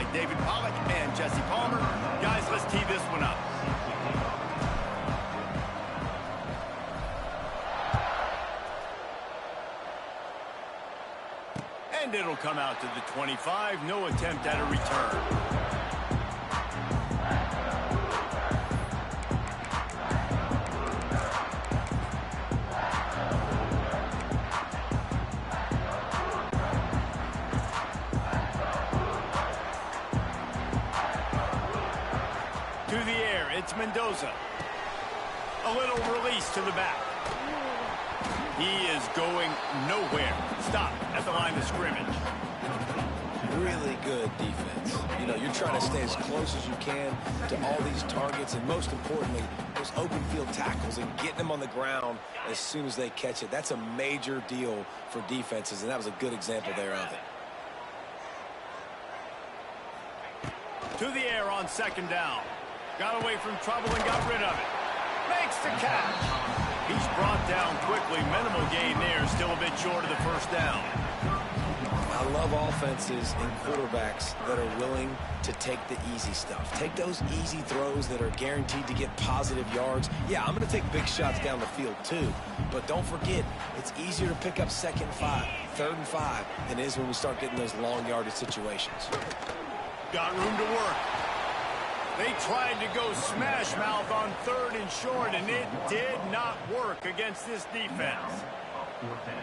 like David Pollock and Jesse Palmer. Guys, let's tee this one up. And it'll come out to the 25. No attempt at a return. To the air, it's Mendoza. A little release to the back. He is going nowhere. Stop at the line of scrimmage. Really good defense. You know, you're trying to stay as close as you can to all these targets, and most importantly, those open field tackles and getting them on the ground as soon as they catch it. That's a major deal for defenses, and that was a good example there of it. To the air on second down. Got away from trouble and got rid of it. Makes the catch. He's brought down quickly. Minimal gain there. Still a bit short of the first down. I love offenses and quarterbacks that are willing to take the easy stuff. Take those easy throws that are guaranteed to get positive yards. Yeah, I'm going to take big shots down the field too. But don't forget, it's easier to pick up 2nd and 5, 3rd and 5 than it is when we start getting those long yardage situations. Got room to work. They tried to go smash mouth on 3rd and short, and it did not work against this defense.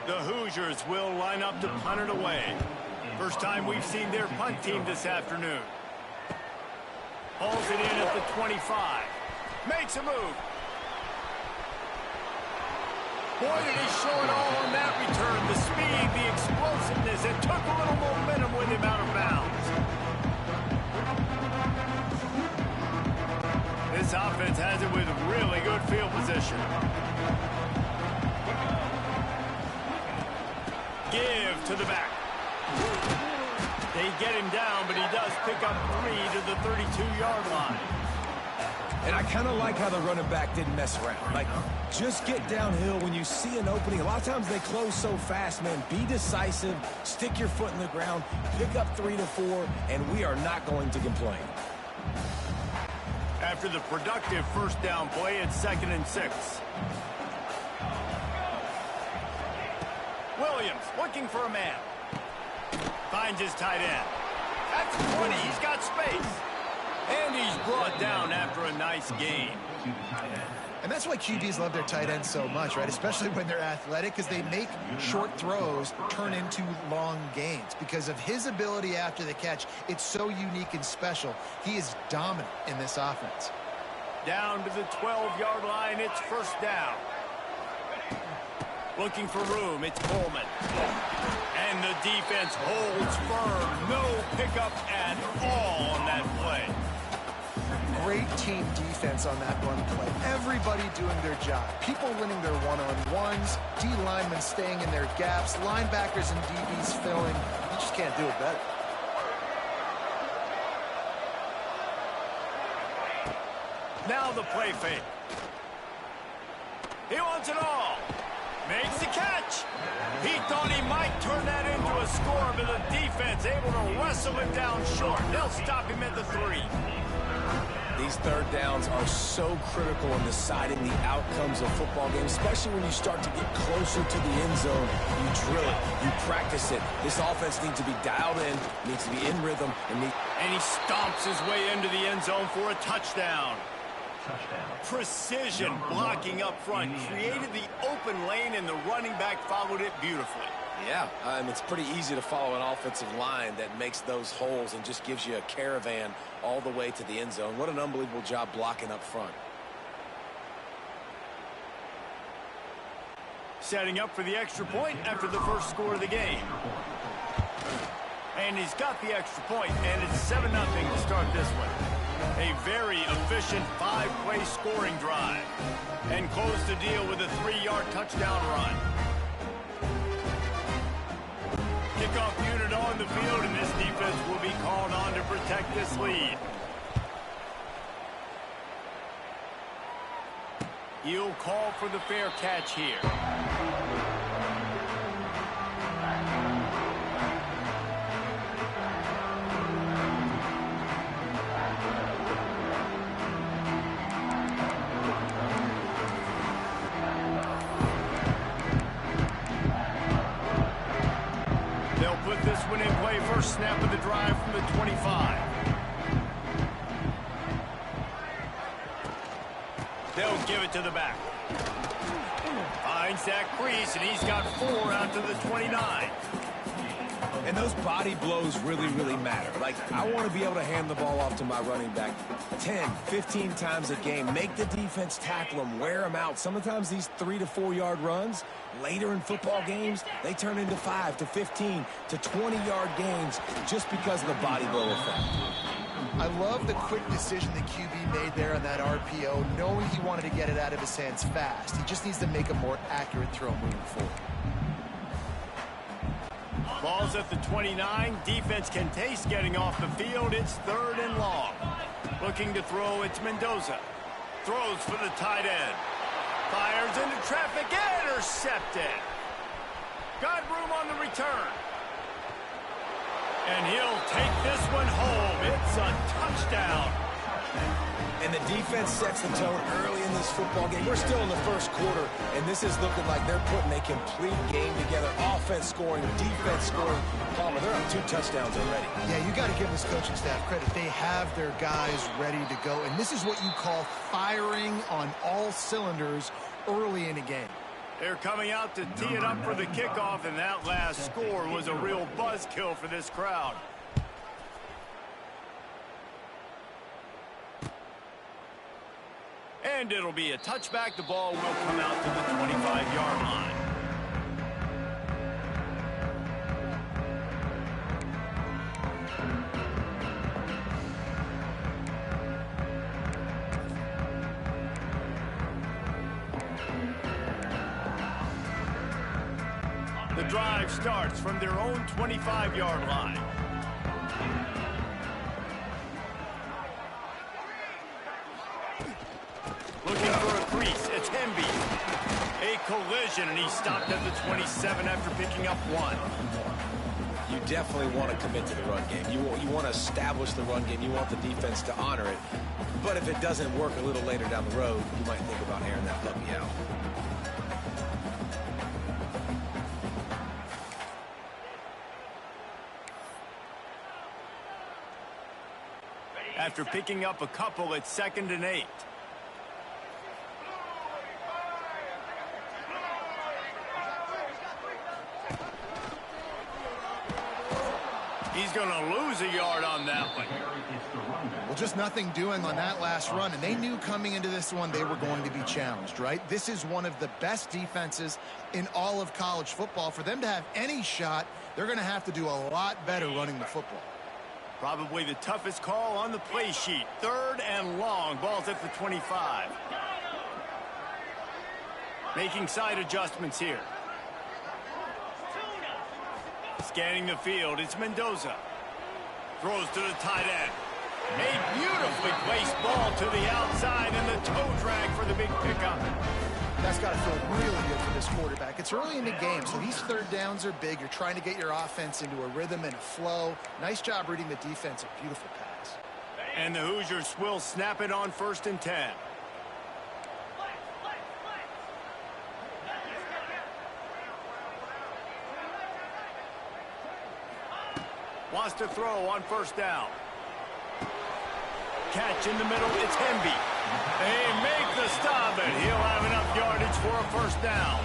The Hoosiers will line up to punt it away. First time we've seen their punt team this afternoon. Hauls it in at the 25. Makes a move. Boy, did he show it all on that return. The speed, the explosiveness. It took a little momentum with him out of bounds. This offense has it with really good field position. Give to the back. They get him down, but he does pick up 3 to the 32-yard line. And I kind of like how the running back didn't mess around. Like, just get downhill when you see an opening. A lot of times they close so fast, man. Be decisive, stick your foot in the ground, pick up 3 to 4, and we are not going to complain. After the productive first down play, it's 2nd and 6. Williams looking for a man. Finds his tight end. That's 20. He's got space. And he's brought down after a nice gain. And that's why QBs love their tight ends so much, right? Especially when they're athletic, because they make short throws turn into long gains. Because of his ability after the catch, it's so unique and special. He is dominant in this offense. Down to the 12-yard line, it's first down. Looking for room, it's Coleman. And the defense holds firm. No pickup at all on that play. Great team defense on that run play. Everybody doing their job. People winning their one-on-ones, D linemen staying in their gaps, linebackers and DBs filling. You just can't do it better. Now the play fake. He wants it all. Makes the catch. He thought he might turn that into a score, but the defense able to wrestle it down short. They'll stop him at the 3. These third downs are so critical in deciding the outcomes of football games, especially when you start to get closer to the end zone. You drill it, you practice it. This offense needs to be dialed in, needs to be in rhythm, and he stomps his way into the end zone for a touchdown. Precision blocking up front, created the open lane, and the running back followed it beautifully. Yeah, it's pretty easy to follow an offensive line that makes those holes and just gives you a caravan all the way to the end zone. What an unbelievable job blocking up front. Setting up for the extra point after the first score of the game. And he's got the extra point, and it's 7-0 to start this one. A very efficient 5-play scoring drive. And close the deal with a 3-yard touchdown run. Kickoff unit on the field, and this defense will be called on to protect this lead. He'll call for the fair catch here. snap of the drive from the 25. They'll give it to the back. Finds that crease, and he's got 4 out to the 29. And those body blows really, really matter. Like, I want to be able to hand the ball off to my running back 10, 15 times a game. Make the defense tackle them, wear them out. Sometimes these 3 to 4 yard runs, later in football games, they turn into 5 to 15 to 20-yard gains just because of the body blow effect. I love the quick decision the QB made there on that RPO, knowing he wanted to get it out of his hands fast. He just needs to make a more accurate throw moving forward. Ball's at the 29. Defense can taste getting off the field. It's 3rd and long. Looking to throw, it's Mendoza. Throws for the tight end. Fires into traffic. Intercepted. Got room on the return. And he'll take this one home. It's a touchdown. And the defense sets the tone early in this football game. We're still in the first quarter, and this is looking like they're putting a complete game together. Offense scoring, defense scoring. Palmer, they're up 2 touchdowns already. Yeah, you got to give this coaching staff credit. They have their guys ready to go, and this is what you call firing on all cylinders early in a game. They're coming out to tee it up for the kickoff, and that last score was a real buzzkill for this crowd. And it'll be a touchback. The ball will come out to the 25-yard line. The drive starts from their own 25-yard line. Looking for a crease. It's Hemby. A collision, and he stopped at the 27 after picking up 1. You definitely want to commit to the run game. You want to establish the run game. You want the defense to honor it. But if it doesn't work a little later down the road, you might think about airing that puppy out. After picking up a couple, it's 2nd and 8. He's going to lose a yard on that one. Well, just nothing doing on that last run, and they knew coming into this one they were going to be challenged, right? This is one of the best defenses in all of college football. For them to have any shot, they're going to have to do a lot better running the football. Probably the toughest call on the play sheet. 3rd and long. Ball's at the 25. Making side adjustments here. Scanning the field, it's Mendoza. Throws to the tight end. A beautifully placed ball to the outside, and the toe drag for the big pickup. That's got to feel really good for this quarterback. It's early in the game, so these 3rd downs are big. You're trying to get your offense into a rhythm and a flow. Nice job reading the defense. A beautiful pass. And the Hoosiers will snap it on 1st and 10. Wants to throw on 1st down. Catch in the middle, it's Hemby. They make the stop, and he'll have enough yardage for a 1st down.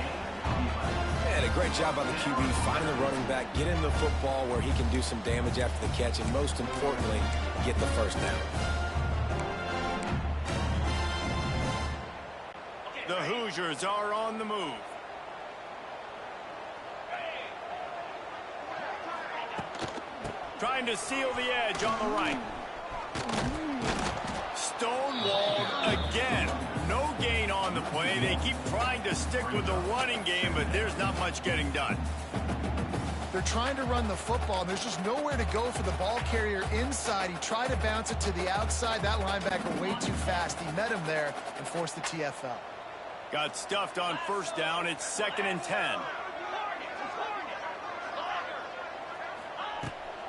And a great job by the QB, finding the running back, get him the football where he can do some damage after the catch, and most importantly, get the 1st down. The Hoosiers are on the move. Trying to seal the edge on the right. Stonewalled again. No gain on the play. They keep trying to stick with the running game, but there's not much getting done. They're trying to run the football, and there's just nowhere to go for the ball carrier inside. He tried to bounce it to the outside. That linebacker way too fast. He met him there and forced the TFL. Got stuffed on 1st down. It's 2nd and 10.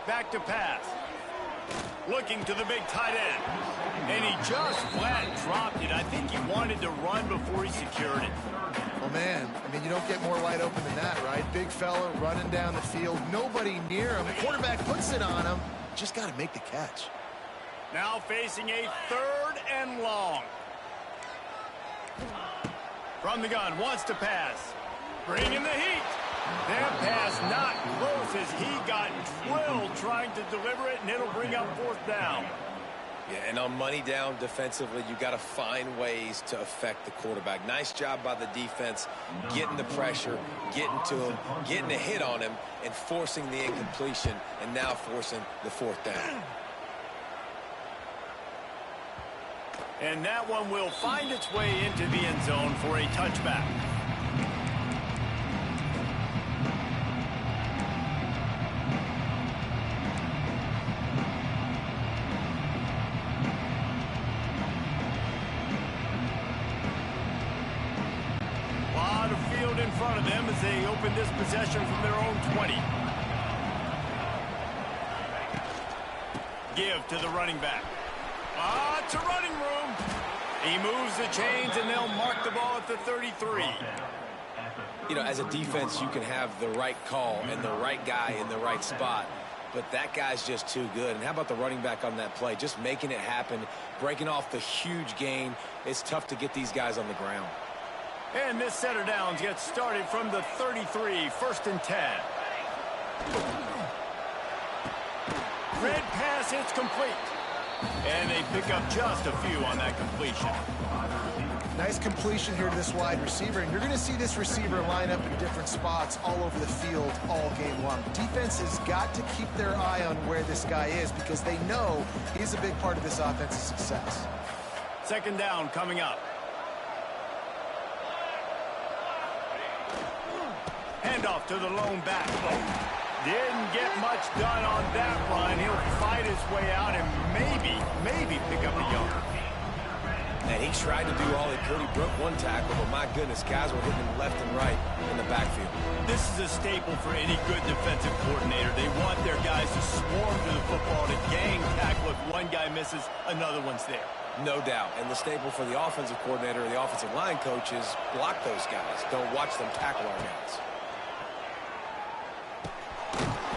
Back to pass. looking to the big tight end. And he just flat dropped it. I think he wanted to run before he secured it. Well, man, I mean, you don't get more wide open than that, right? Big fella running down the field, nobody near him. The quarterback puts it on him. Just got to make the catch. Now facing a 3rd and long. From the gun, wants to pass. Bringing the heat. That pass not close as he got drilled trying to deliver it, and it'll bring up 4th down. Yeah, and on money down defensively, you got to find ways to affect the quarterback. Nice job by the defense, getting the pressure, getting to him, getting a hit on him, and forcing the incompletion, and now forcing the 4th down. And that one will find its way into the end zone for a touchback. In front of them as they open this possession from their own 20. Give to the running back. It's a running room. He moves the chains, and they'll mark the ball at the 33. You know, as a defense, you can have the right call and the right guy in the right spot, but that guy's just too good. And how about the running back on that play? Just making it happen, breaking off the huge gain. It's tough to get these guys on the ground. And this set of downs gets started from the 33, 1st and 10. Red pass, it's complete. And they pick up just a few on that completion. Nice completion here to this wide receiver, and you're going to see this receiver line up in different spots all over the field all game long. Defense has got to keep their eye on where this guy is because they know he's a big part of this offense's success. 2nd down coming up. Handoff to the lone back. Didn't get much done on that run. He'll fight his way out and maybe pick up a yard. And he tried to do all he could. He broke one tackle, but my goodness, guys were hitting him left and right in the backfield. This is a staple for any good defensive coordinator. They want their guys to swarm to the football, to gang tackle. If one guy misses, another one's there. No doubt. And the staple for the offensive coordinator or the offensive line coach is block those guys. Don't watch them tackle our guys.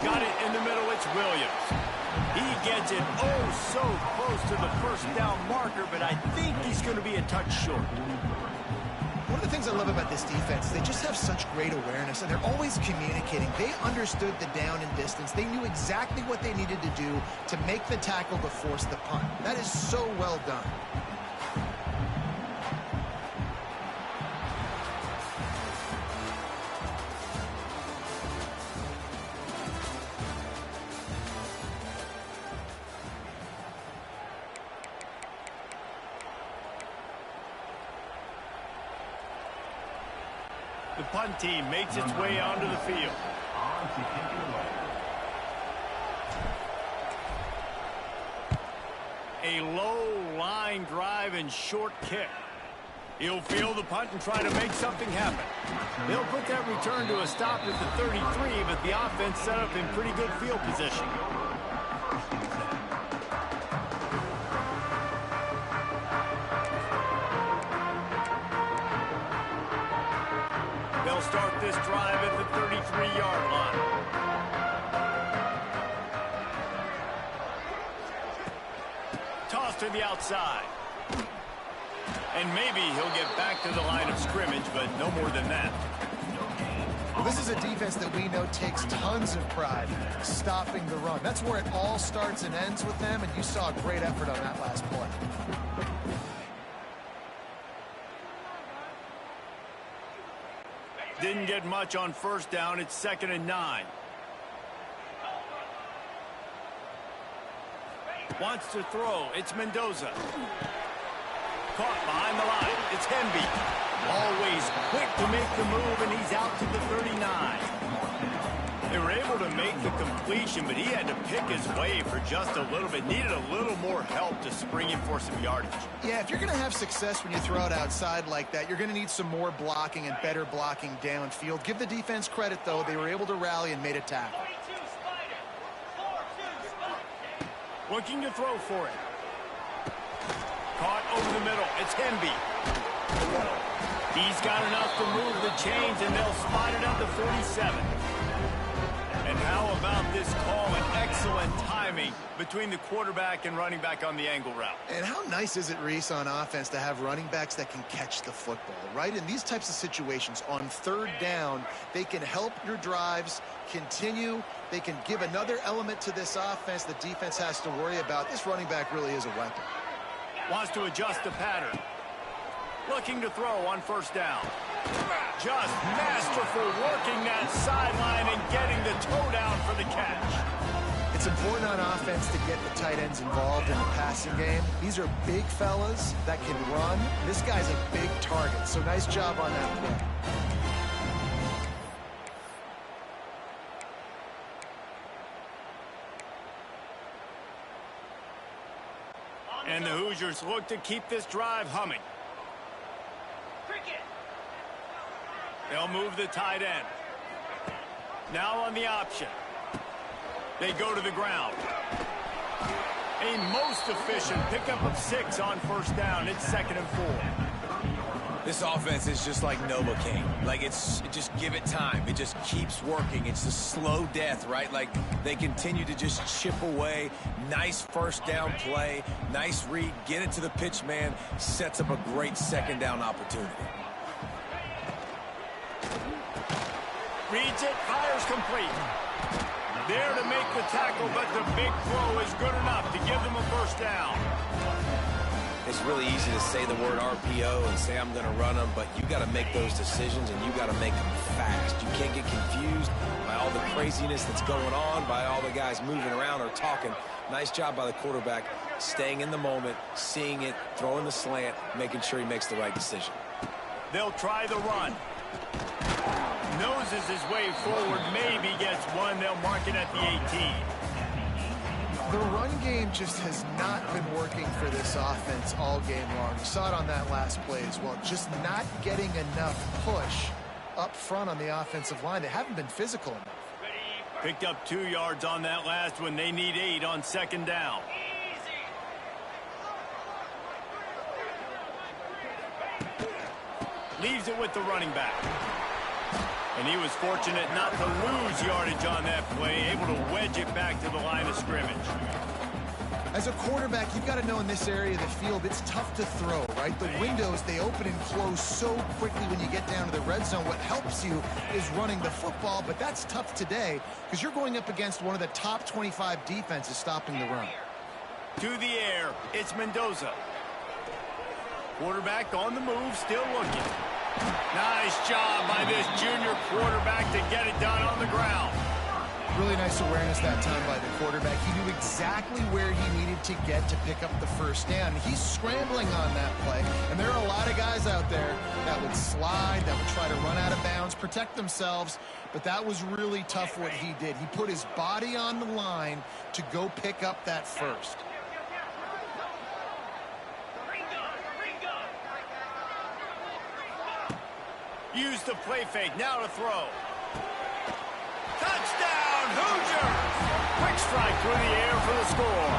Got it in the middle, it's Williams. He gets it so close to the 1st down marker, but I think he's going to be a touch short. One of the things I love about this defense, they just have such great awareness, and they're always communicating. They understood the down and distance. They knew exactly what they needed to do to make the tackle to force the punt. That is so well done. The punt team makes its way onto the field. A low line drive and short kick. He'll field the punt and try to make something happen. They'll put that return to a stop at the 33, but the offense set up in pretty good field position. They'll start this drive at the 33-yard line. Toss to the outside. And maybe he'll get back to the line of scrimmage, but no more than that. Well, this is a defense that we know takes tons of pride stopping the run. That's where it all starts and ends with them, and you saw a great effort on that last play. Didn't get much on 1st down. It's 2nd and 9. Wants to throw. It's Mendoza. Caught behind the line. It's Hemby. Always quick to make the move, and he's out to the 39. They were able to make the completion, but he had to pick his way for just a little bit. Needed a little more help to spring him for some yardage. Yeah, if you're going to have success when you throw it outside like that, you're going to need some more blocking and better blocking downfield. Give the defense credit, though. They were able to rally and made a tackle. Looking to throw for it. Caught over the middle. It's Hemby. He's got enough to move the chains, and they'll spot it at the 47. And how about this call and excellent timing between the quarterback and running back on the angle route. And how nice is it, Reese, on offense to have running backs that can catch the football, right? In these types of situations, on third down, they can help your drives continue. They can give another element to this offense the defense has to worry about. This running back really is a weapon. Wants to adjust the pattern. Looking to throw on first down. Just masterful working that sideline and getting the toe down for the catch. It's important on offense to get the tight ends involved in the passing game. These are big fellas that can run. This guy's a big target, so nice job on that play. And the Hoosiers look to keep this drive humming. They'll move the tight end. Now on the option. They go to the ground. A most efficient pickup of 6 on first down. It's 2nd and 4. This offense is just like Novocaine. Like, just give it time. It just keeps working. It's a slow death, right? Like, they continue to just chip away. Nice first down play. Nice read. Get it to the pitch man. Sets up a great second down opportunity. Reads it, fires complete. There to make the tackle, but the big throw is good enough to give them a first down. It's really easy to say the word RPO and say I'm going to run them, but you got to make those decisions, and you got to make them fast. You can't get confused by all the craziness that's going on, by all the guys moving around or talking. Nice job by the quarterback, staying in the moment, seeing it, throwing the slant, making sure he makes the right decision. They'll try the run. Noses his way forward, maybe gets one. They'll mark it at the 18. The run game just has not been working for this offense all game long. You saw it on that last play as well. Just not getting enough push up front on the offensive line. They haven't been physical enough. Picked up 2 yards on that last one. They need 8 on second down. Leaves it with the running back. And he was fortunate not to lose yardage on that play, able to wedge it back to the line of scrimmage. As a quarterback, you've got to know in this area of the field, it's tough to throw, right? The windows, they open and close so quickly when you get down to the red zone. What helps you is running the football, but that's tough today because you're going up against one of the top 25 defenses stopping the run. To the air, it's Mendoza. Quarterback on the move, still looking. Nice job by this junior quarterback to get it done on the ground. Really nice awareness that time by the quarterback. He knew exactly where he needed to get to pick up the first down. He's scrambling on that play, and there are a lot of guys out there that would slide, that would try to run out of bounds, protect themselves, but that was really tough what he did. He put his body on the line to go pick up that first. Use the play fake, now to throw. Touchdown, Hoosiers! Quick strike through the air for the score.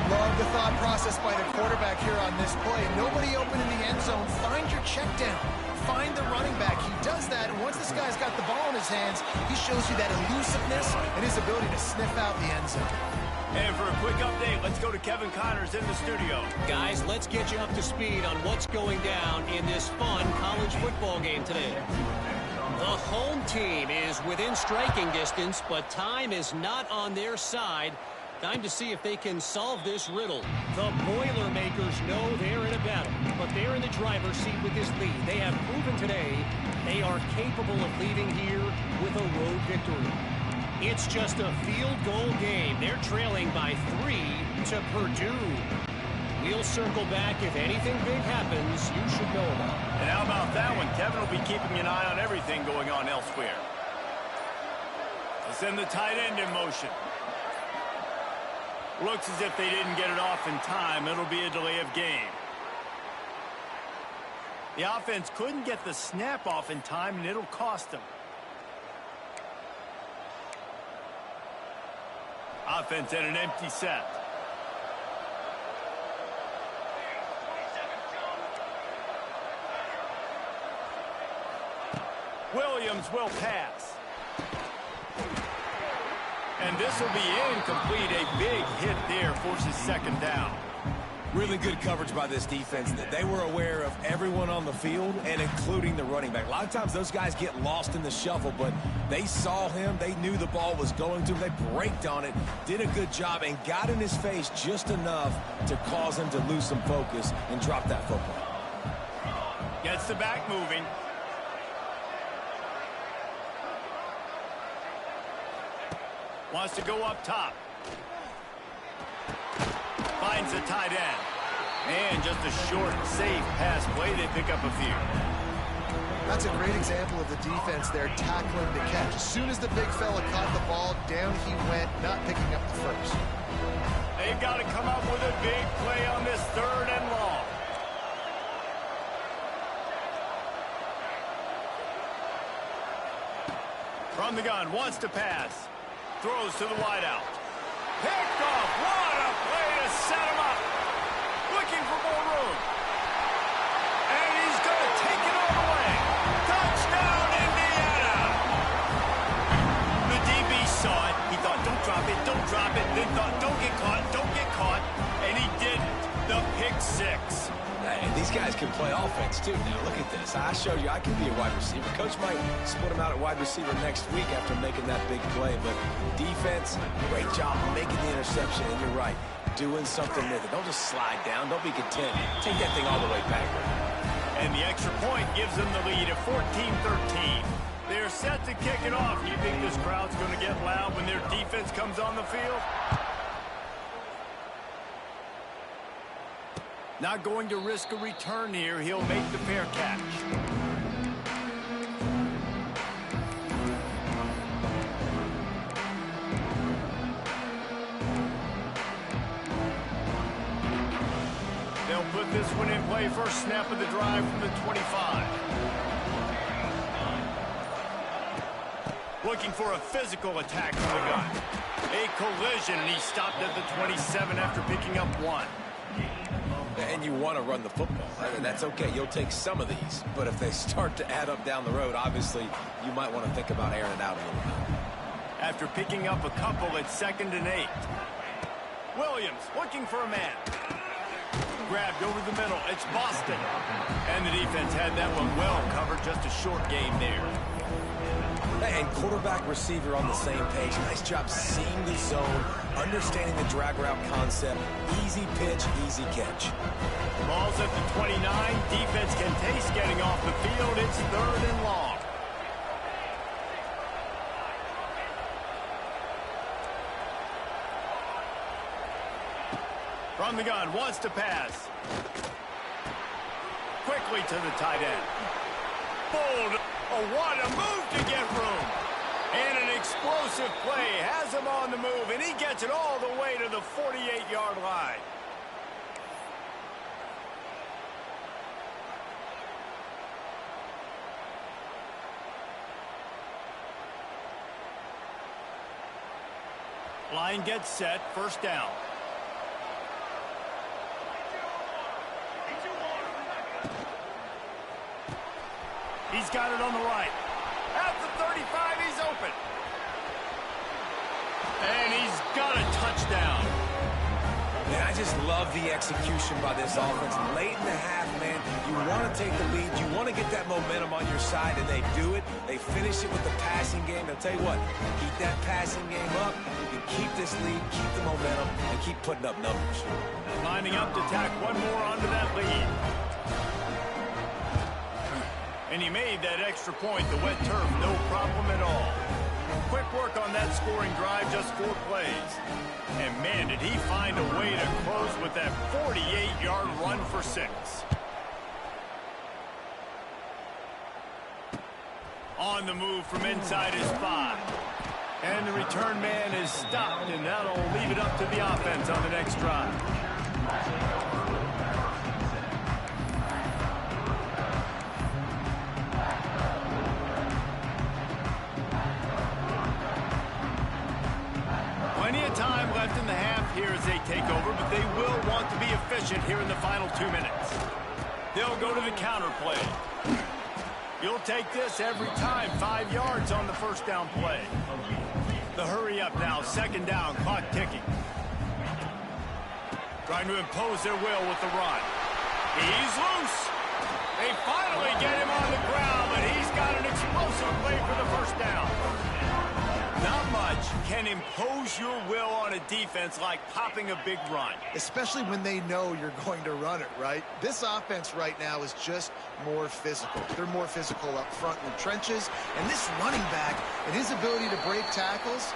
Love the thought process by the quarterback here on this play. Nobody open in the end zone. Find your check down. Find the running back. He does that, and once this guy's got the ball in his hands, he shows you that elusiveness and his ability to sniff out the end zone. And for a quick update, let's go to Kevin Connors in the studio. Guys, let's get you up to speed on what's going down in this fun college football game today. The home team is within striking distance, but time is not on their side. Time to see if they can solve this riddle. The Boilermakers know they're in a battle, but they're in the driver's seat with this lead. They have proven today they are capable of leaving here with a road victory. It's just a field goal game. They're trailing by 3 to Purdue. We'll circle back if anything big happens you should know about. And how about that one? Kevin will be keeping an eye on everything going on elsewhere. Let's send the tight end in motion. Looks as if they didn't get it off in time. It'll be a delay of game. The offense couldn't get the snap off in time, and it'll cost them. Offense at an empty set. Williams will pass. And this will be incomplete. A big hit there forces second down. Really good coverage by this defense. They were aware of everyone on the field and including the running back. A lot of times those guys get lost in the shuffle, but they saw him. They knew the ball was going to him. They braked on it, did a good job, and got in his face just enough to cause him to lose some focus and drop that football. Gets the back moving. Wants to go up top. Finds the tight end. And just a short, safe pass play. They pick up a few. That's a great example of the defense there tackling the catch. As soon as the big fella caught the ball, down he went, not picking up the first. They've got to come up with a big play on this 3rd and long. From the gun, wants to pass. Throws to the wideout. Picked off. What a play to set him up. Looking for more room. And he's going to take it all the way. Touchdown, Indiana. The DB saw it. He thought, don't drop it, don't drop it. Then thought, don't get caught, don't get caught. And he didn't. The pick 6. Hey, these guys can play offense, too. Now, look at this. I showed you I can be a wide receiver. Coach might split him out at wide receiver next week after making that big play. But defense, great job making the interception. And you're right, doing something with it. Don't just slide down. Don't be content. Take that thing all the way back. And the extra point gives them the lead at 14-13. They're set to kick it off. Do you think this crowd's going to get loud when their defense comes on the field? Not going to risk a return here. He'll make the fair catch. They'll put this one in play. First snap of the drive from the 25. Looking for a physical attack from the gun. A collision, and he stopped at the 27 after picking up 1. And you want to run the football. That's okay. You'll take some of these. But if they start to add up down the road, obviously, you might want to think about airing it out a little bit. After picking up a couple, it's 2nd and 8. Williams looking for a man. Grabbed over the middle. It's Boston. And the defense had that one well covered. Just a short game there. And quarterback, receiver on the same page. Nice job seeing the zone, understanding the drag route concept. Easy pitch, easy catch. Ball's at the 29. Defense can taste getting off the field. It's 3rd and long. From the gun, wants to pass. Quickly to the tight end. Bold. Oh, what a move to get room. And an explosive play has him on the move, and he gets it all the way to the 48-yard line. Line gets set, 1st down. He's got it on the right. At the 35, he's open. And he's got a touchdown. Man, I just love the execution by this offense. Late in the half, man, you want to take the lead. You want to get that momentum on your side, and they do it. They finish it with the passing game. I'll tell you what, keep that passing game up. You can keep this lead, keep the momentum, and keep putting up numbers. Lining up to tack one more onto that lead. And he made that extra point, the wet turf, no problem at all. Quick work on that scoring drive, just 4 plays. And man, did he find a way to close with that 48-yard run for 6. On the move from inside his 5. And the return man is stopped, and that'll leave it up to the offense on the next drive. Plenty of time efficient here in the final 2 minutes. They'll go to the counter play. You'll take this every time. 5 yards on the first down play. The hurry up now. Second down. Clock ticking. Trying to impose their will with the run. He's loose. They finally get him on the ground, but he's got an explosive play for the first down. Not much can impose your will on a defense like popping a big run. Especially when they know you're going to run it, right? This offense right now is just more physical. They're more physical up front in the trenches. And this running back and his ability to break tackles,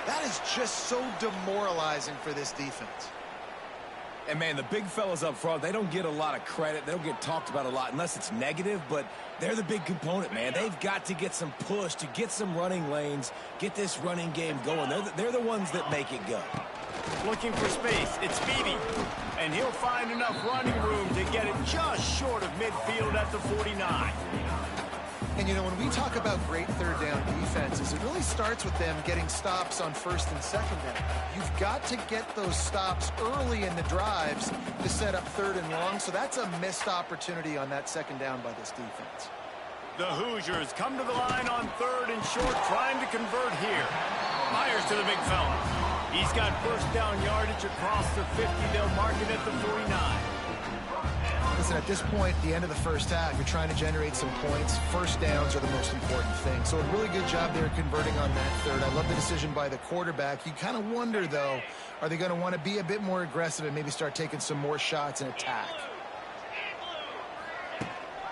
that is just so demoralizing for this defense. And, man, the big fellas up front, they don't get a lot of credit. They don't get talked about a lot unless it's negative, but they're the big component, man. They've got to get some push, to get some running lanes, get this running game going. They're the ones that make it go. Looking for space. It's Beebe. And he'll find enough running room to get it just short of midfield at the 49. And, you know, when we talk about great third down defenses, it really starts with them getting stops on first and second down. You've got to get those stops early in the drives to set up third and long, so that's a missed opportunity on that second down by this defense. The Hoosiers come to the line on third and short, trying to convert here. Myers to the big fella. He's got first down yardage across the 50. They'll mark it at the 49. Listen, at this point, the end of the first half, you're trying to generate some points. First downs are the most important thing. So a really good job there converting on that third. I love the decision by the quarterback. You kind of wonder, though, are they going to want to be a bit more aggressive and maybe start taking some more shots and attack?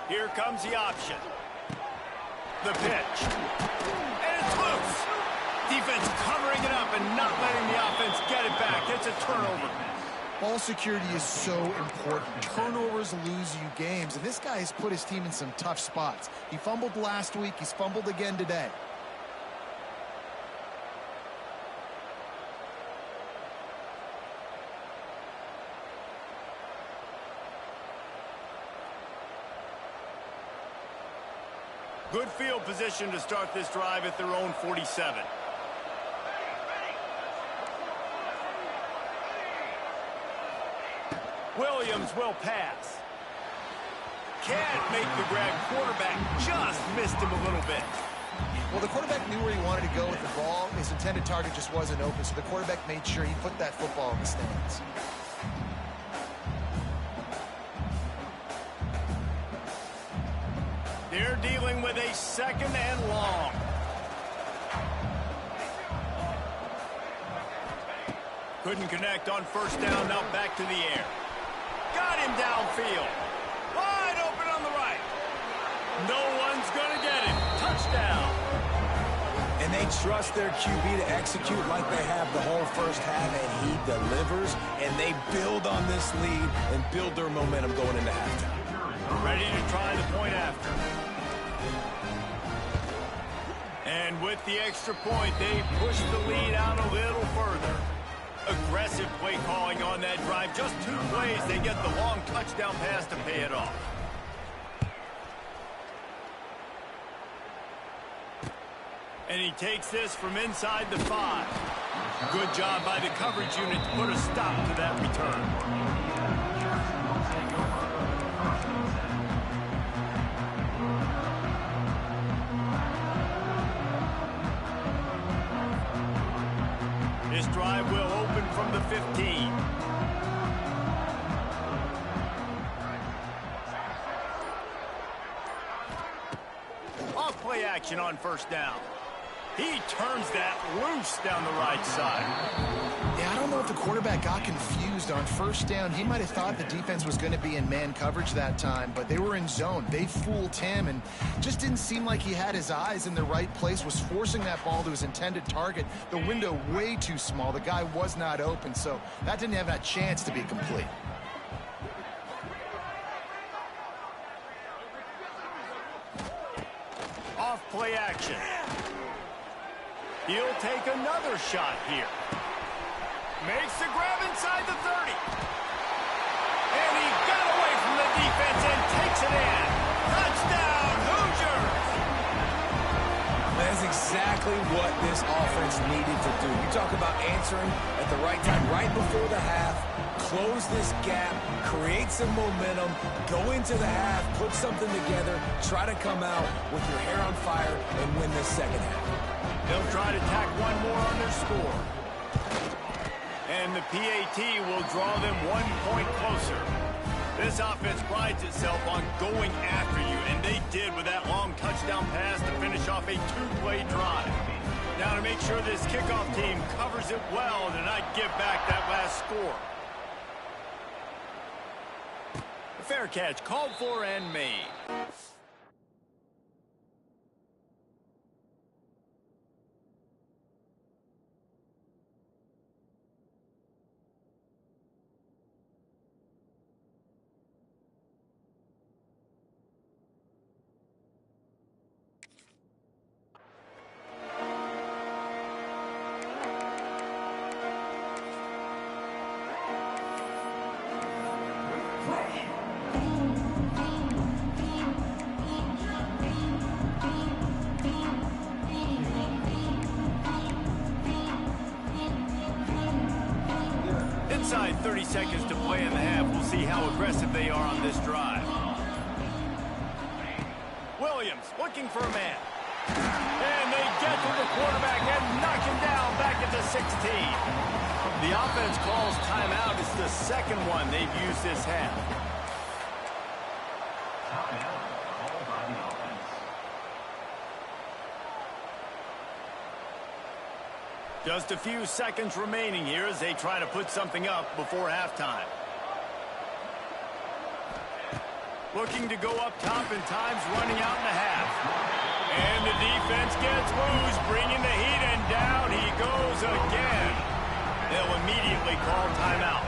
Here comes the option. The pitch. And it's loose. Defense covering it up and not letting the offense get it back. It's a turnover. Ball security is so important. Turnovers lose you games, and this guy has put his team in some tough spots. He fumbled last week. He's fumbled again today. Good field position to start this drive at their own 47. Williams will pass. Can't make the grab. Quarterback just missed him a little bit. Well, the quarterback knew where he wanted to go with the ball. His intended target just wasn't open, so the quarterback made sure he put that football in the stands. They're dealing with a second and long. Couldn't connect on first down. Now back to the air. Got him downfield. Wide open on the right. No one's going to get him. Touchdown. And they trust their QB to execute like they have the whole first half, and he delivers, and they build on this lead and build their momentum going into halftime. Ready to try the point after. And with the extra point, they push the lead out a little further. Aggressive play calling on that drive. Just 2 plays, they get the long touchdown pass to pay it off. And he takes this from inside the 5. Good job by the coverage unit to put a stop to that return. This drive will open from the 15. Off play action on first down. He turns that loose down the right side. Yeah, I don't know if the quarterback got confused on first down. He might have thought the defense was going to be in man coverage that time, but they were in zone. They fooled him and just didn't seem like he had his eyes in the right place, was forcing that ball to his intended target. The window way too small. The guy was not open, so that didn't have a chance to be complete. Off play action. He'll take another shot here. Makes the grab inside the 30. And he got away from the defense and takes it in. Touchdown, Hoosiers! That's exactly what this offense needed to do. You talk about answering at the right time, right before the half, close this gap, create some momentum, go into the half, put something together, try to come out with your hair on fire and win this second half. They'll try to tack one more on their score. And the PAT will draw them 1 point closer. This offense prides itself on going after you, and they did with that long touchdown pass to finish off a 2-play drive. Now to make sure this kickoff team covers it well to not give back that last score. A fair catch called for and made. Inside 30 seconds to play in the half. We'll see how aggressive they are on this drive. Williams looking for a man. And they get to the quarterback and knock him down back at the 16. The offense calls timeout. It's the second one they've used this half. Just a few seconds remaining here as they try to put something up before halftime. Looking to go up top, and time's running out in the half. And the defense gets loose, bringing the heat, and down he goes again. They'll immediately call timeout.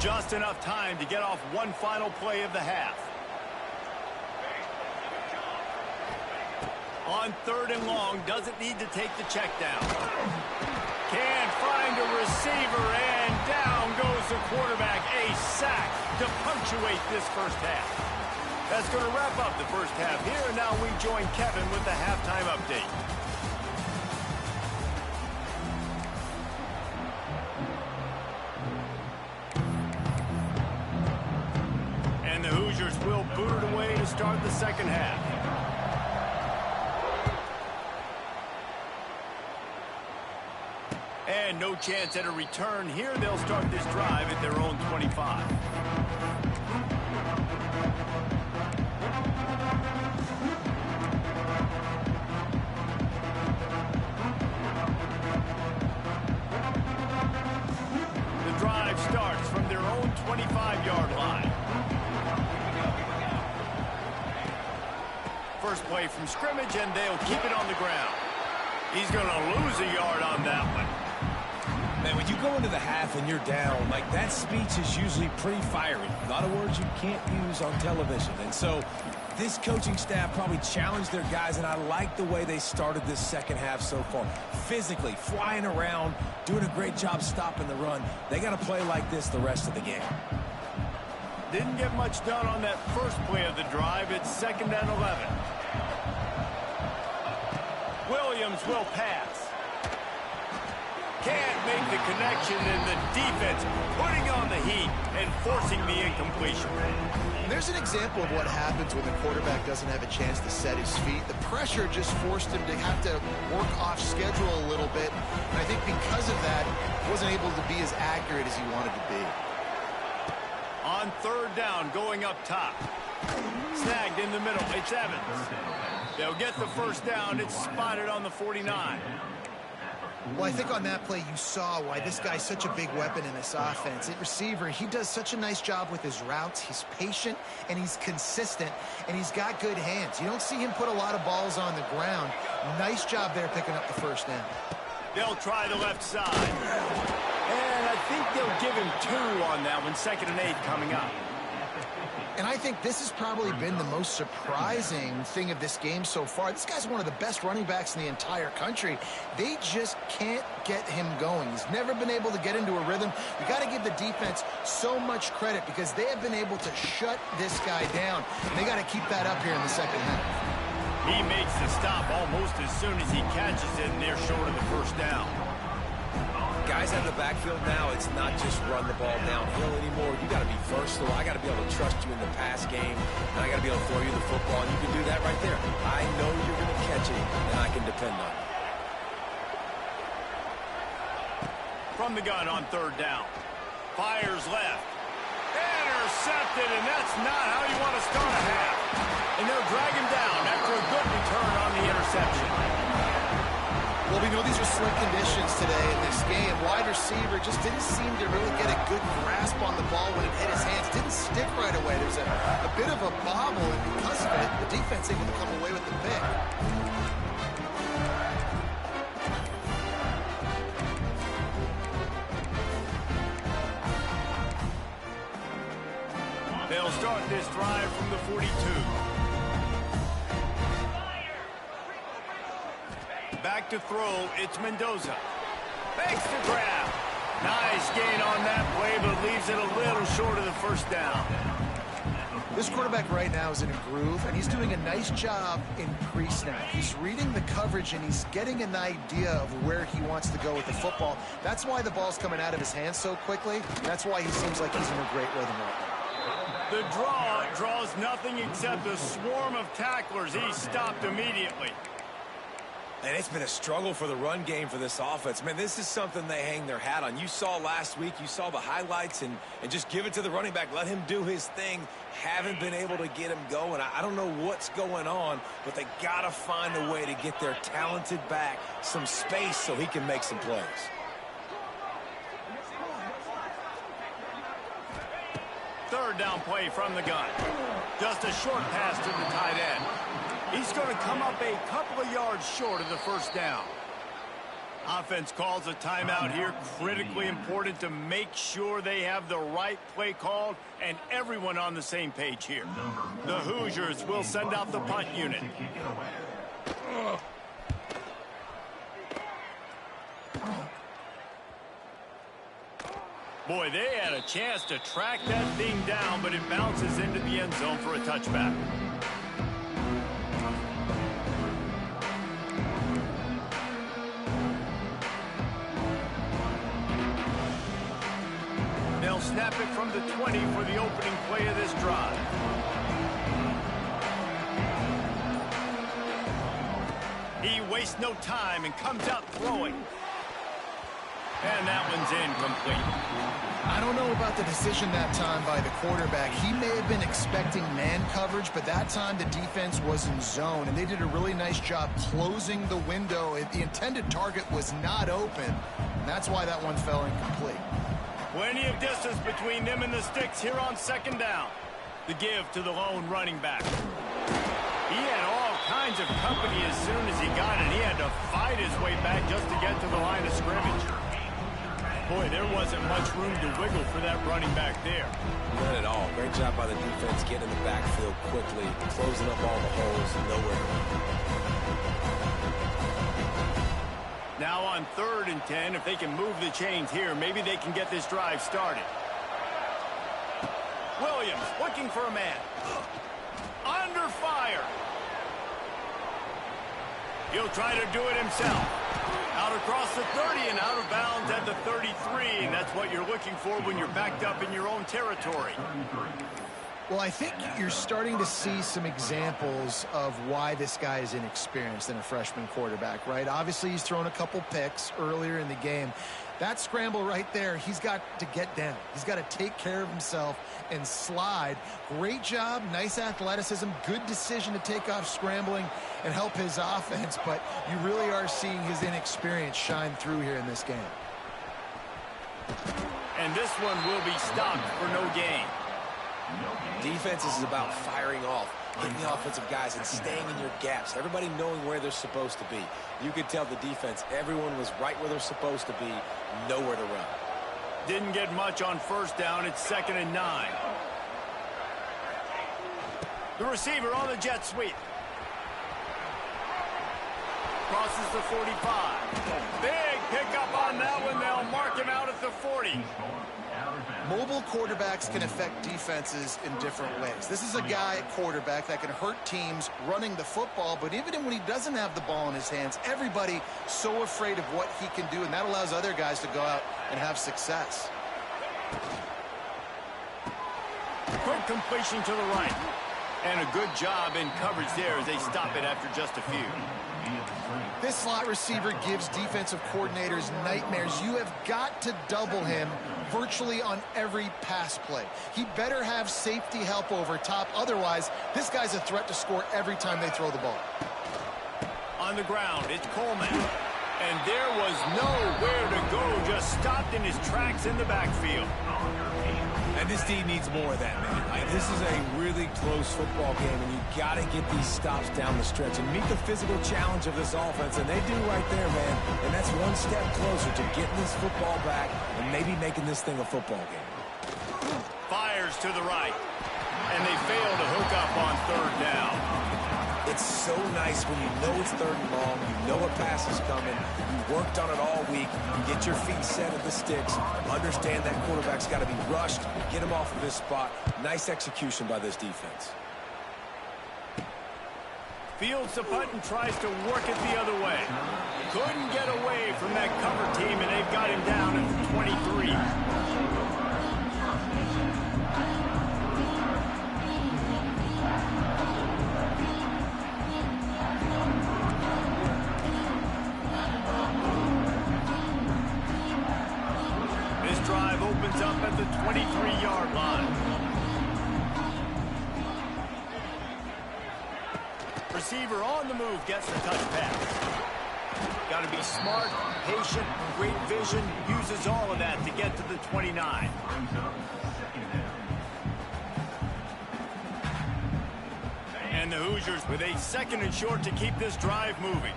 Just enough time to get off one final play of the half. On 3rd and long, doesn't need to take the check down. Can't find a receiver, and down goes the quarterback. A sack to punctuate this first half. That's going to wrap up the first half here, and now we join Kevin with the halftime update. And the Hoosiers will boot it away to start the second half. And no chance at a return here. They'll start this drive at their own 25. The drive starts from their own 25-yard line. First play from scrimmage, and they'll keep it on the ground. He's going to lose a yard on that one. Man, when you go into the half and you're down, like, that speech is usually pretty fiery. A lot of words you can't use on television. And so this coaching staff probably challenged their guys, and I like the way they started this second half so far. Physically, flying around, doing a great job stopping the run. They got to play like this the rest of the game. Didn't get much done on that first play of the drive. It's 2nd and 11. Williams will pass. Can't make the connection, and the defense putting on the heat and forcing the incompletion. There's an example of what happens when the quarterback doesn't have a chance to set his feet. The pressure just forced him to have to work off schedule a little bit, and I think because of that, wasn't able to be as accurate as he wanted to be. On 3rd down, going up top. Snagged in the middle. It's Evans. They'll get the first down. It's spotted on the 49. Well, I think on that play you saw why this guy's such a big weapon in this offense. At receiver, he does such a nice job with his routes. He's patient, and he's consistent, and he's got good hands. You don't see him put a lot of balls on the ground. Nice job there picking up the first down. They'll try the left side. And I think they'll give him 2 on that one. 2nd and 8 coming up. And I think this has probably been the most surprising thing of this game so far. This guy's one of the best running backs in the entire country. They just can't get him going. He's never been able to get into a rhythm. You got to give the defense so much credit because they have been able to shut this guy down. And they got to keep that up here in the second half. He makes the stop almost as soon as he catches it, and they're short of the first down. Guys out of the backfield now, it's not just run the ball downhill anymore. You got to be versatile. I got to be able to trust you in the pass game, and I got to be able to throw you the football, and you can do that right there. I know you're going to catch it, and I can depend on it. From the gun on third down. Fires left. Intercepted, and that's not how you want to start a half. And they'll drag him down after a good return on the interception. Well, we know these are slick conditions today in this game. Wide receiver just didn't seem to really get a good grasp on the ball when it hit his hands. Didn't stick right away. There's a bit of a bobble, and because of it, the defense able to come away with the pick. They'll start this drive from the 42. Back to throw, it's Mendoza. Makes the grab. Nice gain on that play, but leaves it a little short of the first down. This quarterback right now is in a groove, and he's doing a nice job in pre-snap. He's reading the coverage, and he's getting an idea of where he wants to go with the football. That's why the ball's coming out of his hands so quickly. That's why he seems like he's in a great rhythm right now. The draw draws nothing except a swarm of tacklers. He's stopped immediately. And it's been a struggle for the run game for this offense. Man, this is something they hang their hat on. You saw last week, you saw the highlights, and just give it to the running back. Let him do his thing. Haven't been able to get him going. I don't know what's going on, but they got to find a way to get their talented back some space so he can make some plays. Third down play from the gun. Just a short pass to the tight end. He's going to come up a couple of yards short of the first down. Offense calls a timeout here. Critically important to make sure they have the right play called and everyone on the same page here. The Hoosiers will send out the punt unit. Boy, they had a chance to track that thing down, but it bounces into the end zone for a touchback. They'll snap it from the 20 for the opening play of this drive. He wastes no time and comes out throwing. And that one's incomplete. I don't know about the decision that time by the quarterback. He may have been expecting man coverage, but that time the defense was in zone, and they did a really nice job closing the window. The intended target was not open, and that's why that one fell incomplete. Plenty of distance between them and the sticks here on second down. The give to the lone running back. He had all kinds of company as soon as he got it. He had to fight his way back just to get to the line of scrimmage. Boy, there wasn't much room to wiggle for that running back there. Not at all. Great job by the defense getting in the backfield quickly, closing up all the holes, nowhere. Now on 3rd and 10, if they can move the chains here, maybe they can get this drive started. Williams looking for a man. Under fire. He'll try to do it himself. Out across the 30 and out of bounds at the 33. And that's what you're looking for when you're backed up in your own territory. Well, I think you're starting to see some examples of why this guy is inexperienced in a freshman quarterback, right? Obviously, he's thrown a couple picks earlier in the game. That scramble right there, he's got to get down. He's got to take care of himself and slide. Great job, nice athleticism, good decision to take off scrambling and help his offense, but you really are seeing his inexperience shine through here in this game. And this one will be stopped for no gain. Defense is about firing off, hitting the offensive guys and staying in your gaps. Everybody knowing where they're supposed to be. You could tell the defense, everyone was right where they're supposed to be, nowhere to run. Didn't get much on first down. It's 2nd and 9. The receiver on the jet sweep. Crosses the 45. Big pickup on that one. They'll mark him out at the 40. Mobile quarterbacks can affect defenses in different ways. This is a guy at quarterback that can hurt teams running the football, but even when he doesn't have the ball in his hands, everybody so afraid of what he can do, and that allows other guys to go out and have success. Quick completion to the right. And a good job in coverage there as they stop it after just a few. This slot receiver gives defensive coordinators nightmares. You have got to double him virtually on every pass play. He better have safety help over top. Otherwise, this guy's a threat to score every time they throw the ball. On the ground, it's Coleman. And there was nowhere to go, just stopped in his tracks in the backfield. And this team needs more of that, man. This is a really close football game, and you got to get these stops down the stretch and meet the physical challenge of this offense, and they do right there, man. And that's one step closer to getting this football back and maybe making this thing a football game. Fires to the right, and they fail to hook up on third down. It's so nice when you know it's third and long, you know a pass is coming, you worked on it all week, you get your feet set at the sticks, understand that quarterback's got to be rushed, get him off of this spot. Nice execution by this defense. Fields the punt and tries to work it the other way. Couldn't get away from that cover team, and they've got him down at the 23. Drive opens up at the 23-yard line. Receiver on the move gets the touch pass. Got to be smart, patient, great vision, uses all of that to get to the 29. And the Hoosiers with a second and short to keep this drive moving.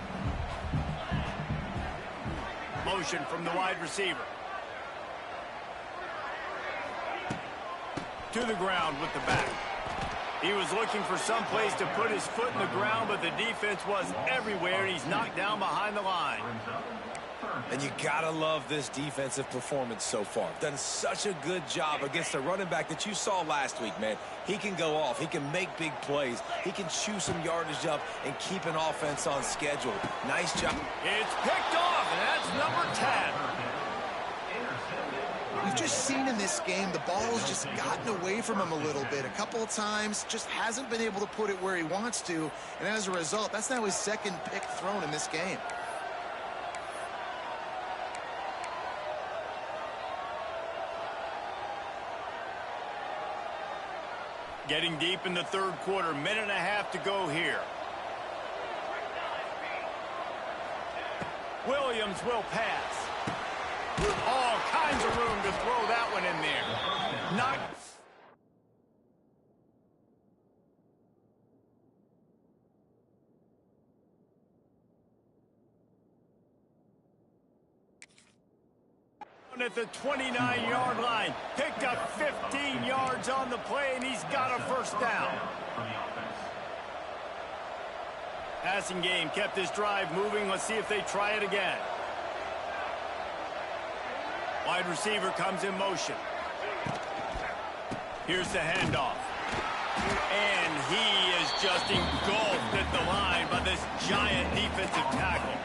Motion from the wide receiver. To the ground with the back. He was looking for some place to put his foot in the ground, but the defense was everywhere, and he's knocked down behind the line. And you gotta love this defensive performance so far. Done such a good job against a running back that you saw last week, man. He can go off. He can make big plays. He can chew some yardage up and keep an offense on schedule. Nice job. It's picked off, and that's number 10. We've just seen in this game the ball's just gotten away from him a little bit. A couple of times, just hasn't been able to put it where he wants to. And as a result, that's now his second pick thrown in this game. Getting deep in the third quarter, minute and a half to go here. Williams will pass. All kinds of room to throw that one in there. Not. At the 29-yard line. Picked up 15 yards on the play, and he's got a first down. Passing game kept this drive moving. Let's see if they try it again. Wide receiver comes in motion. Here's the handoff. And he is just engulfed at the line by this giant defensive tackle.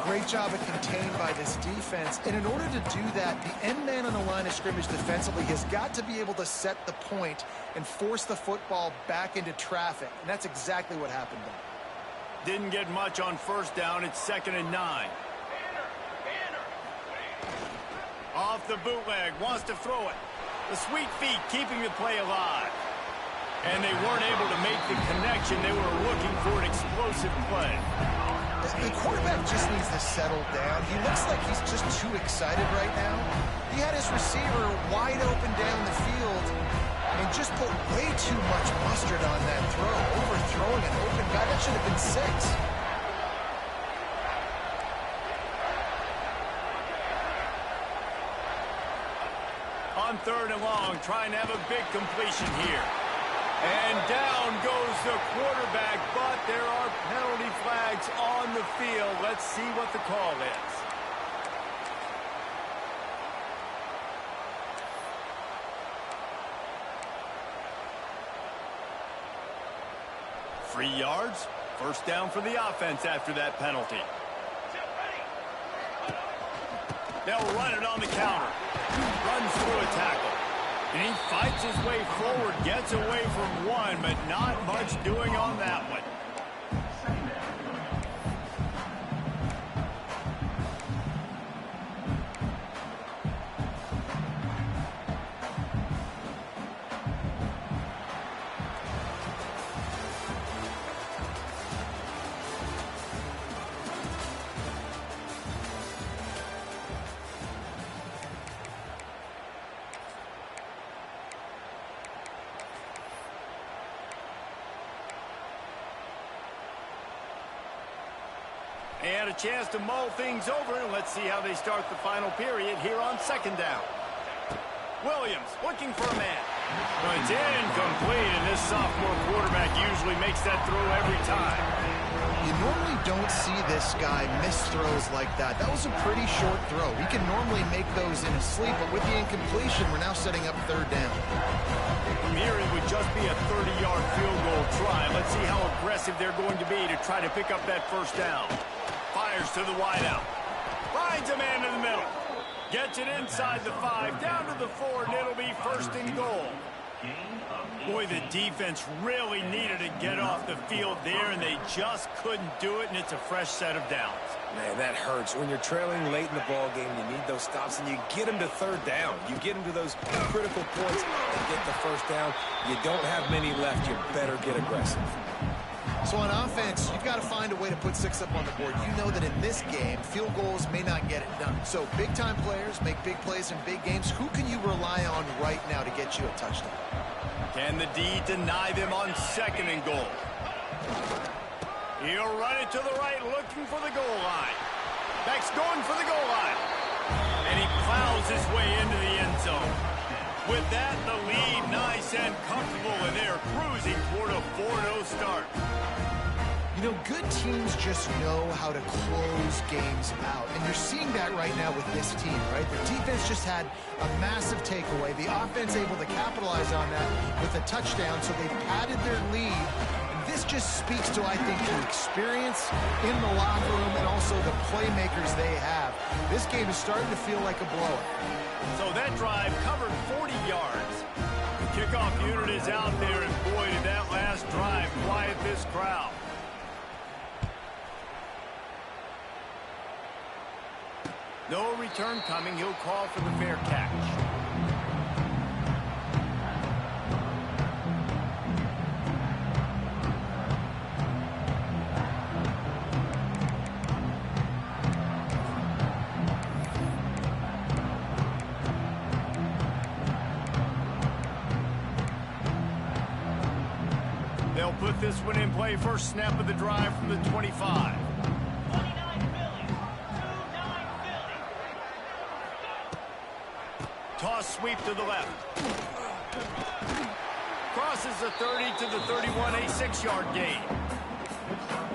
Great job of contained by this defense. And in order to do that, the end man on the line of scrimmage defensively has got to be able to set the point and force the football back into traffic. And that's exactly what happened there. Didn't get much on first down. It's 2nd and 9. Off the bootleg, wants to throw it. The sweet feet keeping the play alive. And they weren't able to make the connection. They were looking for an explosive play. The quarterback just needs to settle down. He looks like he's just too excited right now. He had his receiver wide open down the field and just put way too much mustard on that throw, overthrowing an open guy. That should have been 6. On 3rd and long, trying to have a big completion here. And down goes the quarterback, but there are penalty flags on the field. Let's see what the call is. Free yards, first down for the offense after that penalty. They'll run it on the counter. Runs through a tackle. And he fights his way forward, gets away from one, but not much doing on that one. And a chance to mull things over, and let's see how they start the final period here on second down. Williams looking for a man. Well, it's incomplete, and this sophomore quarterback usually makes that throw every time. You normally don't see this guy miss throws like that. That was a pretty short throw. He can normally make those in his sleep, but with the incompletion, we're now setting up third down. From here, it would just be a 30-yard field goal try. Let's see how aggressive they're going to be to try to pick up that first down. Fires to the wideout. Finds a man in the middle. Gets it inside the 5, down to the 4, and it'll be first and goal. Boy, the defense really needed to get off the field there, and they just couldn't do it, and it's a fresh set of downs. Man, that hurts. When you're trailing late in the ball game, you need those stops, and you get them to third down. You get them to those critical points and get the first down. You don't have many left. You better get aggressive. So on offense, you've got to find a way to put 6 up on the board. You know that in this game, field goals may not get it done. So big-time players make big plays in big games. Who can you rely on right now to get you a touchdown? Can the D deny them on second and goal? He'll run it to the right, looking for the goal line. Beck's going for the goal line. And he plows his way into the end zone. With that, the lead nice and comfortable, and they're cruising toward a 4-0 start. You know, good teams just know how to close games out. And you're seeing that right now with this team, right? The defense just had a massive takeaway. The offense able to capitalize on that with a touchdown, so they've padded their lead. And this just speaks to, I think, the experience in the locker room and also the playmakers they have. This game is starting to feel like a blowout. So that drive covered 40 yards. The kickoff unit is out there, and boy, did that last drive quiet this crowd. No return coming. He'll call for the fair catch. They'll put this one in play. First snap of the drive from the 25. Toss sweep to the left. Crosses the 30 to the 31, a 6-yard gain.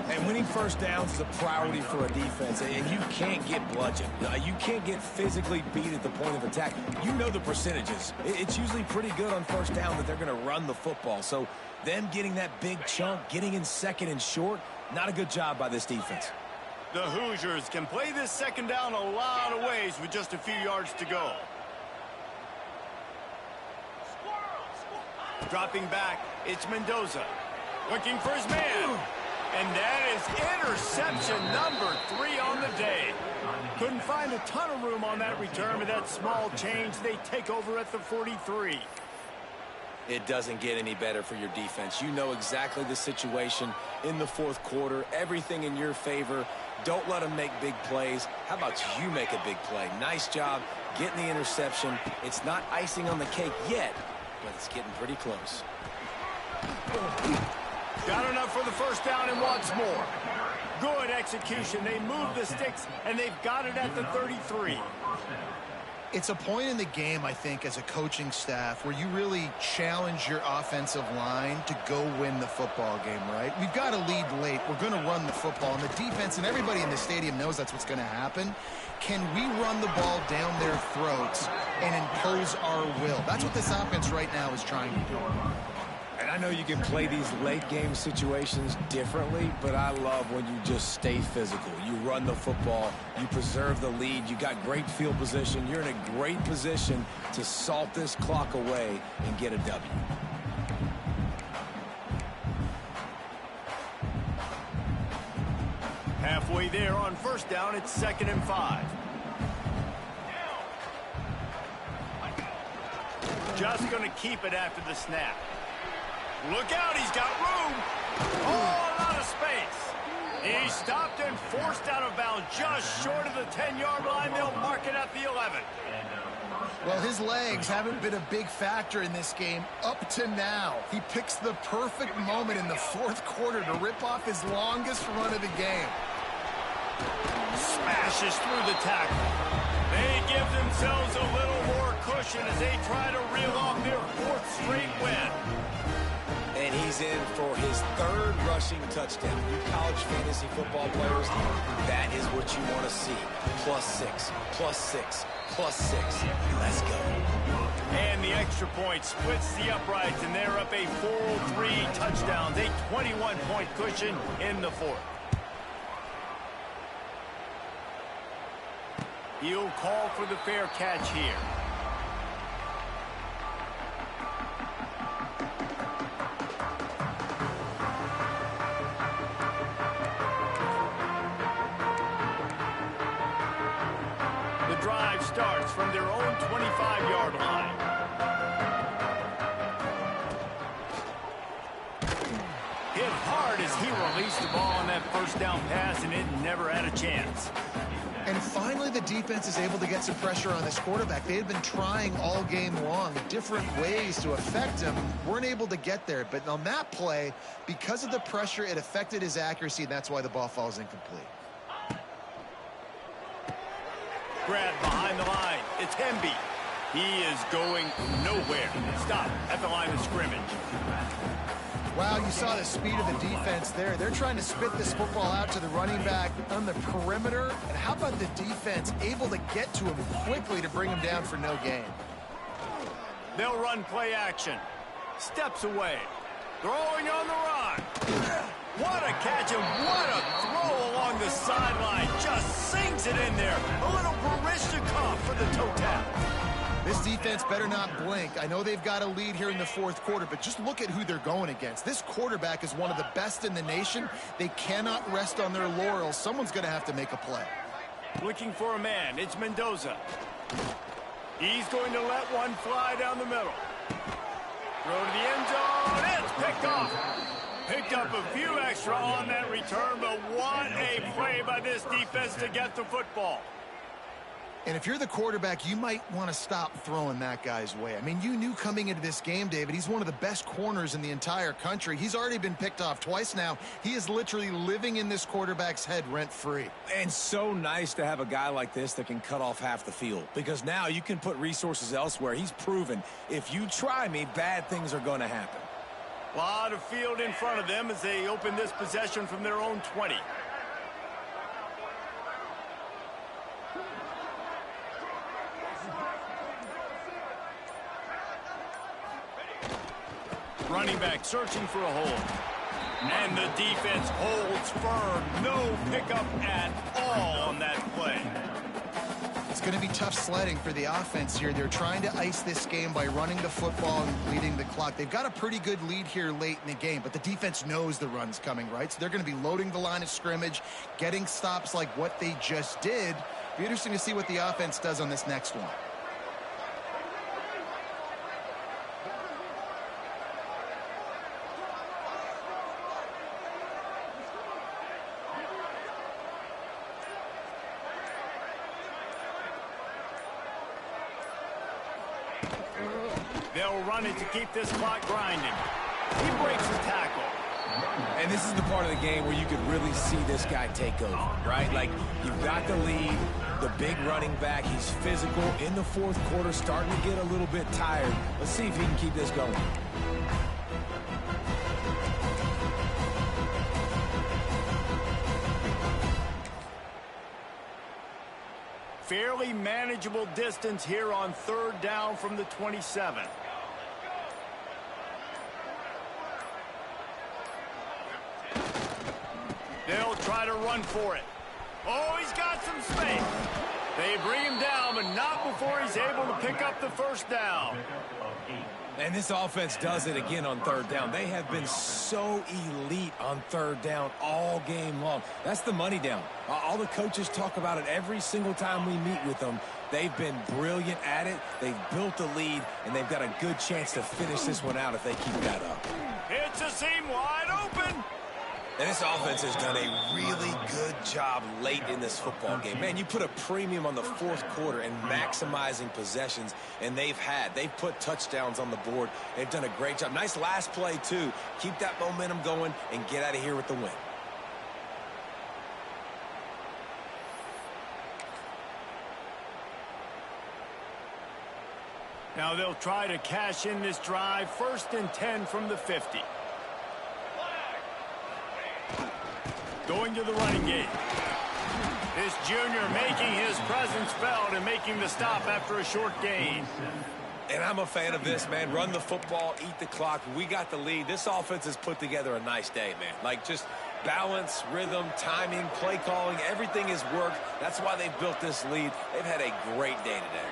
And winning first downs is a priority for a defense, and you can't get bludgeoned. You can't get physically beat at the point of attack. You know the percentages. It's usually pretty good on first down that they're going to run the football. So them getting that big chunk, getting in second and short, not a good job by this defense. The Hoosiers can play this second down a lot of ways with just a few yards to go. Dropping back, it's Mendoza. Looking for his man. And that is interception number 3 on the day. Couldn't find a ton of room on that return with that small change. They take over at the 43. It doesn't get any better for your defense. You know exactly the situation in the fourth quarter. Everything in your favor. Don't let them make big plays. How about you make a big play? Nice job getting the interception. It's not icing on the cake yet, but it's getting pretty close. Got enough for the first down and wants more. Good execution. They move the sticks, and they've got it at the 33. It's a point in the game, I think, as a coaching staff where you really challenge your offensive line to go win the football game, right? We've got to lead late. We're going to run the football. And the defense and everybody in the stadium knows that's what's going to happen. Can we run the ball down their throats and impose our will? That's what this offense right now is trying to do. And I know you can play these late game situations differently, but I love when you just stay physical. You run the football, you preserve the lead, you got great field position, you're in a great position to salt this clock away and get a W. Halfway there on first down, it's 2nd and 5. Just going to keep it after the snap. Look out, he's got room. Oh, a lot of space. He stopped and forced out of bounds just short of the 10-yard line. They'll mark it at the 11. Well, his legs haven't been a big factor in this game up to now. He picks the perfect moment in the 4th quarter to rip off his longest run of the game. Smashes through the tackle. They give themselves a little more cushion as they try to reel off their 4th straight win. And he's in for his 3rd rushing touchdown. You college fantasy football players, that is what you want to see. +6, +6, +6. Let's go. And the extra point splits the uprights, and they're up a full 3 touchdowns, a 21-point cushion in the 4th. He'll call for the fair catch here. The drive starts from their own 25-yard line. Hit hard as he released the ball on that first down pass, and it never had a chance. And finally, the defense is able to get some pressure on this quarterback. They had been trying all game long different ways to affect him. Weren't able to get there. But on that play, because of the pressure, it affected his accuracy, and that's why the ball falls incomplete. Grab behind the line. It's Hemby. He is going nowhere. Stop at the line of scrimmage. Wow, you saw the speed of the defense there. They're trying to spit this football out to the running back on the perimeter. And how about the defense able to get to him quickly to bring him down for no gain? They'll run play action. Steps away. Throwing on the run. What a catch and what a throw along the sideline. Just sinks it in there. A little Barishnikov for the toe tap. This defense better not blink. I know they've got a lead here in the 4th quarter, but just look at who they're going against. This quarterback is one of the best in the nation. They cannot rest on their laurels. Someone's going to have to make a play. Looking for a man. It's Mendoza. He's going to let one fly down the middle. Throw to the end zone. It's picked off. Picked up a few extra on that return, but what a play by this defense to get the football. And if you're the quarterback, you might want to stop throwing that guy's way. I mean, you knew coming into this game, David, he's one of the best corners in the entire country. He's already been picked off twice now. He is literally living in this quarterback's head rent-free. And so nice to have a guy like this that can cut off half the field, because now you can put resources elsewhere. He's proven if you try me, bad things are going to happen. A lot of field in front of them as they open this possession from their own 20. Running back searching for a hole. And the defense holds firm. No pickup at all on that play. It's going to be tough sledding for the offense here. They're trying to ice this game by running the football and bleeding the clock. They've got a pretty good lead here late in the game, but the defense knows the run's coming, right? So they're going to be loading the line of scrimmage, getting stops like what they just did. Be interesting to see what the offense does on this next one. They'll run it to keep this clock grinding. He breaks the tackle. And this is the part of the game where you could really see this guy take over, right? Like, you've got the lead, The big running back, he's physical in the fourth quarter, starting to get a little bit tired. Let's see if he can keep this going. Fairly manageable distance here on third down from the 27. They'll try to run for it. Oh, he's got some space. They bring him down, but not before he's able to pick up the first down. And this offense does it again on third down. They have been so elite on third down all game long. That's the money down. All the coaches talk about it every single time we meet with them. They've been brilliant at it. They've built a lead, and they've got a good chance to finish this one out if they keep that up. It's a seam wide open. And this offense has done a really good job late in this football game. Man, you put a premium on the fourth quarter and maximizing possessions, and they've put touchdowns on the board. They've done a great job. Nice last play, too. Keep that momentum going and get out of here with the win. Now they'll try to cash in this drive. 1st and 10 from the 50. Going to the running game. This junior making his presence felt and making the stop after a short gain. And I'm a fan of this, man. Run the football, eat the clock. We got the lead. This offense has put together a nice day, man. Like, just balance, rhythm, timing, play calling, everything has worked. That's why they've built this lead. They've had a great day today.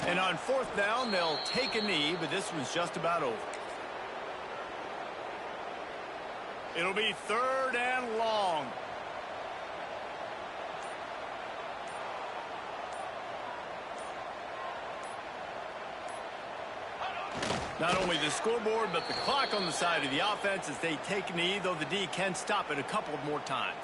And on 4th down, they'll take a knee, but this one's just about over. It'll be 3rd and long. Not only the scoreboard, but the clock on the side of the offense as they take a knee, though the D can stop it a couple of more times.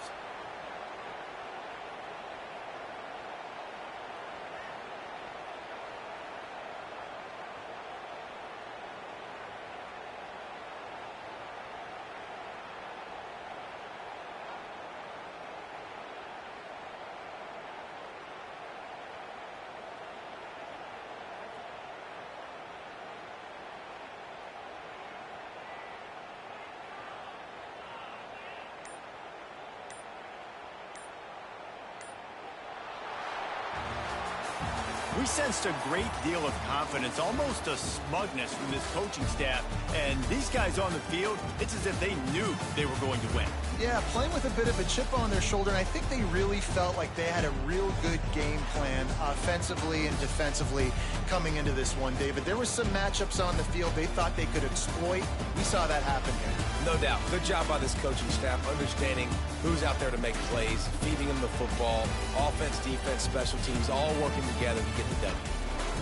We sensed a great deal of confidence, almost a smugness from this coaching staff. And these guys on the field, it's as if they knew they were going to win. Yeah, playing with a bit of a chip on their shoulder, and I think they really felt like they had a real good game plan offensively and defensively coming into this one, David. There were some matchups on the field they thought they could exploit. We saw that happen here. No doubt. Good job by this coaching staff, understanding who's out there to make plays, feeding them the football, offense, defense, special teams, all working together to get the W.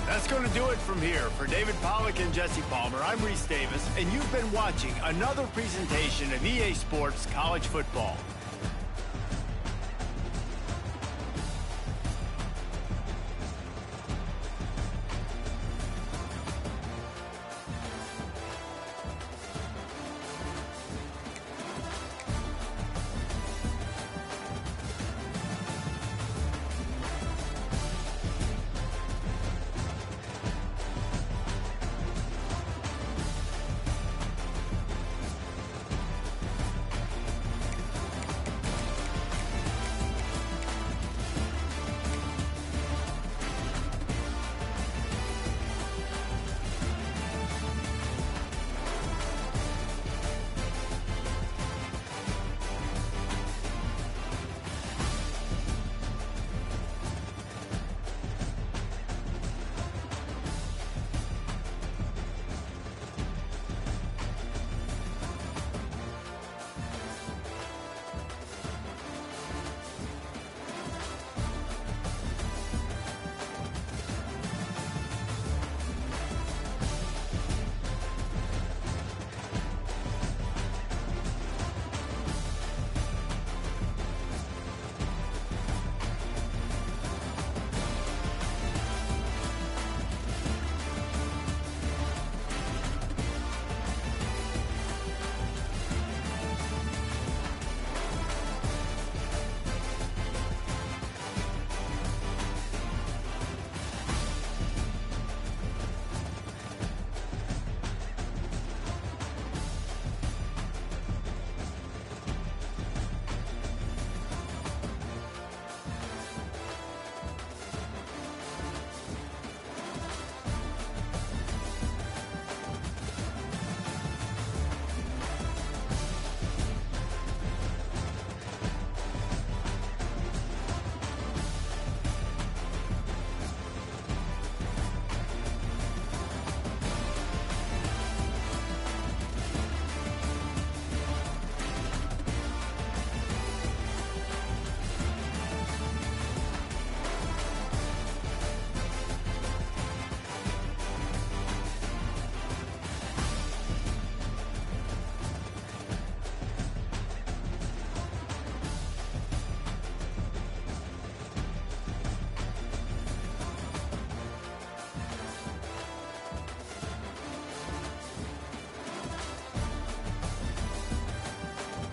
That's going to do it from here. For David Pollack and Jesse Palmer, I'm Reese Davis, and you've been watching another presentation of EA Sports College Football.